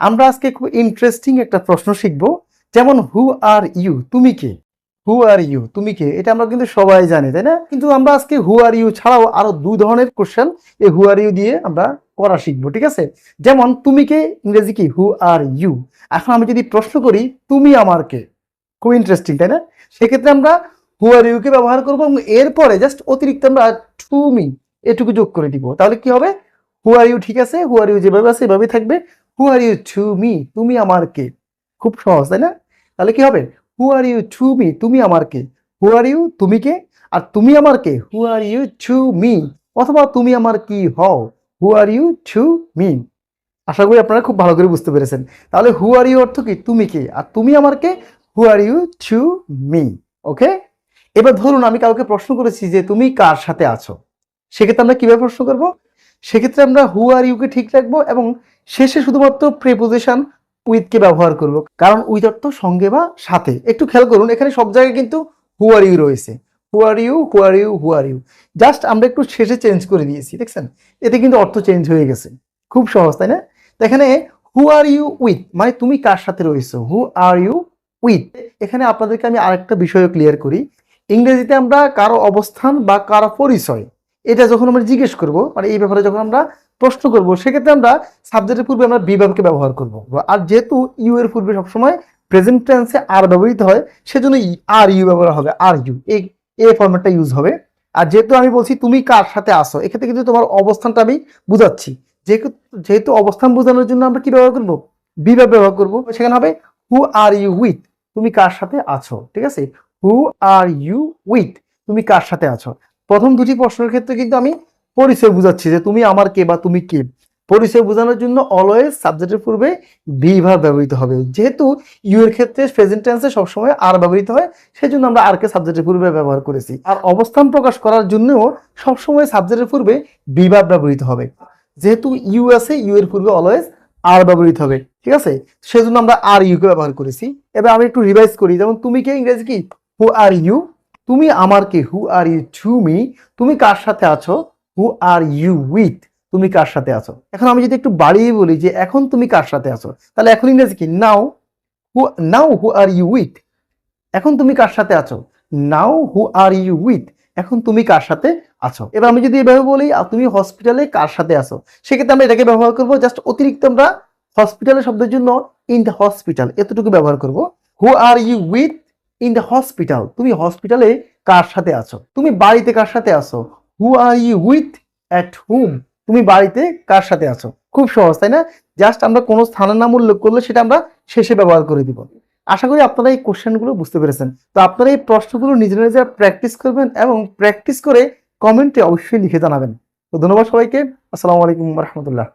আমরা আজকে খুব ইন্টারেস্টিং একটা প্রশ্ন শিখবো, যেমন হু আর ইউ, তুমি কে? হু আর ইউ, তুমি কে? এটা আমরা কিন্তু সবাই জানি, তাই না? কিন্তু আমরা আজকে হু আর ইউ ছাড়াও আরো দুই ধরনের কোশ্চেন এই হু আর ইউ দিয়ে আমরা করা শিখবো, ঠিক আছে? যেমন তুমি কে ইংরেজি কি? হু আর ইউ। এখন আমি যদি প্রশ্ন করি তুমি আমার কে, খুব ইন্টারেস্টিং, তাই না? সেক্ষেত্রে আমরা হু আর ইউ কে ব্যবহার করবো এবং এরপরে জাস্ট অতিরিক্ত আমরা টু মি এটুকু যোগ করে দিব। তাহলে কি হবে? হু আর ইউ, ঠিক আছে, হু আর ইউ যেভাবে আছে এভাবেই থাকবে। হু আর ইউ টু মি, তুমি আমার কে। খুব সহজ, তাই না? তাহলে কি হবে? হু আর ইউ টু মি, তুমি আমার কে। হু আর ইউ, তুমি কে, আর তুমি আমার কে, হু আর ইউ টু মি। অথবা তুমি আমার কি হও, হু আর ইউ টু মি। আশা করি আপনারা খুব ভালো করে বুঝতে পেরেছেন। তাহলে হু আর ইউ অর্থ কি? তুমি কে, আর তুমি আমার কে, হু আর ইউ টু মি। ওকে, এবার ধরুন আমি কাউকে প্রশ্ন করেছি যে তুমি কার সাথে আছো, সেক্ষেত্রে আমরা কিভাবে প্রশ্ন করব? সেক্ষেত্রে আমরা হু আর ইউ কে ঠিক রাখবো এবং শেষে শুধুমাত্র প্রিপোজিশন উইথ কে ব্যবহার করব, কারণ উইথ অর্থ সঙ্গে বা সাথে। একটু খেয়াল করুন, এখানে সব জায়গায় কিন্তু হু আর ইউ রয়েছে। Who are you, who are you, who are you, just আমরা একটু শেষে চেঞ্জ করে দিয়েছি, দেখছেন? এতে কিন্তু অর্থ চেঞ্জ হয়ে গেছে। খুব সহজ, তাই না? তো এখানে হু আর ইউ উইথ মানে তুমি কার সাথে রয়েছো, হু আর ইউ উইথ। এখানে আপনাদেরকে আমি আরেকটা বিষয় ক্লিয়ার করি। ইংরেজিতে আমরা কারো অবস্থান বা কারো পরিচয় এটা যখন আমরা জিজ্ঞেস করব, মানে এই ব্যাপারে যখন আমরা প্রশ্ন করব, সেক্ষেত্রে আমরা সাবজেক্টের পূর্বে আমরা বি ভার্বকে ব্যবহার করব। আর যেহেতু ইউ এর পূর্বে সবসময় প্রেজেন্ট টেন্সে আর ব্যবহৃত হয়, সেজন্য আর ইউ ব্যবহার হবে, আর ইউ এই ফরম্যাটটা ইউজ হবে। আর যেহেতু আমি বলছি তুমি কার সাথে আসো, এক্ষেত্রে কিন্তু তোমার অবস্থানটা আমি বুঝাচ্ছি। যেহেতু যেহেতু অবস্থান বোঝানোর জন্য আমরা কি ব্যবহার করব? বি ভার্ব ব্যবহার করব। সেখানে হবে হু আর ইউ উইথ, তুমি কার সাথে আছো, ঠিক আছে? হু আর ইউ উইথ, তুমি কার সাথে আছো। প্রথম দুটি প্রশ্নের ক্ষেত্রে কিন্তু আমি পরিচয় বুঝাচ্ছি যে তুমি আমার কে বা তুমি কে। পরিচয় বোঝানোর জন্য অলওয়েজ সাবজেক্টের পূর্বে বি ভার্ব ব্যবহৃত হবে। যেহেতু ইউ এর ক্ষেত্রে প্রেজেন্ট টেন্সে সবসময় আর ব্যবহৃত হয়, সেজন্য আমরা আর কে সাবজেক্টের পূর্বে ব্যবহার করেছি। আর অবস্থান প্রকাশ করার জন্যও সবসময় সাবজেক্টের পূর্বে বি ভার্ব ব্যবহৃত হবে। যেহেতু ইউ আছে, ইউ এর পূর্বে অলওয়েজ আর ব্যবহৃত হবে, ঠিক আছে? সেজন্য আমরা আর ইউ কে ব্যবহার করেছি। এবার আমি একটু রিভাইজ করি, যেমন তুমি কে ইংরেজি কি? হু আর ইউ। তুমি আমার কে, হু আর ইউ টু মি। তুমি কার সাথে আছো, হু আর ইউ উইথ, তুমি কার সাথে আছো। এখন আমি যদি একটু বাড়িয়ে বলি যে এখন তুমি কার সাথে আছো, তাহলে এখন ইংরেজি কি? নাও। নাও হু আর ইউ উইথ, এখন তুমি কার সাথে আছো, নাও হু আর ইউ উইথ, এখন তুমি কার সাথে আছো। এবার আমি যদি এভাবে বলি তুমি হসপিটালে কার সাথে আছো, সেক্ষেত্রে আমরা এটাকে ব্যবহার করবো জাস্ট অতিরিক্ত আমরা হসপিটালের শব্দের জন্য ইন দ্য হসপিটাল এতটুকু ব্যবহার করব। Who are you with in the hospital, তুমি হসপিটালে কার সাথে আছো। তুমি বাড়িতে কার সাথে আছো, who are you with at home, তুমি বাড়িতে কার সাথে আছো। খুব সহজ, তাই না? জাস্ট আমরা কোনো স্থানের নাম উল্লেখ করলে সেটা আমরা শেষে ব্যবহার করে দিব। আশা করি আপনারা এই কোশ্চেনগুলো বুঝতে পেরেছেন। তো আপনারা এই প্রশ্নগুলো নিজেরা নিজেরা প্র্যাকটিস করবেন এবং প্র্যাকটিস করে কমেন্টে অবশ্যই লিখে জানাবেন। তো ধন্যবাদ সবাইকে। আসসালামু আলাইকুম রহমতুল্লাহ।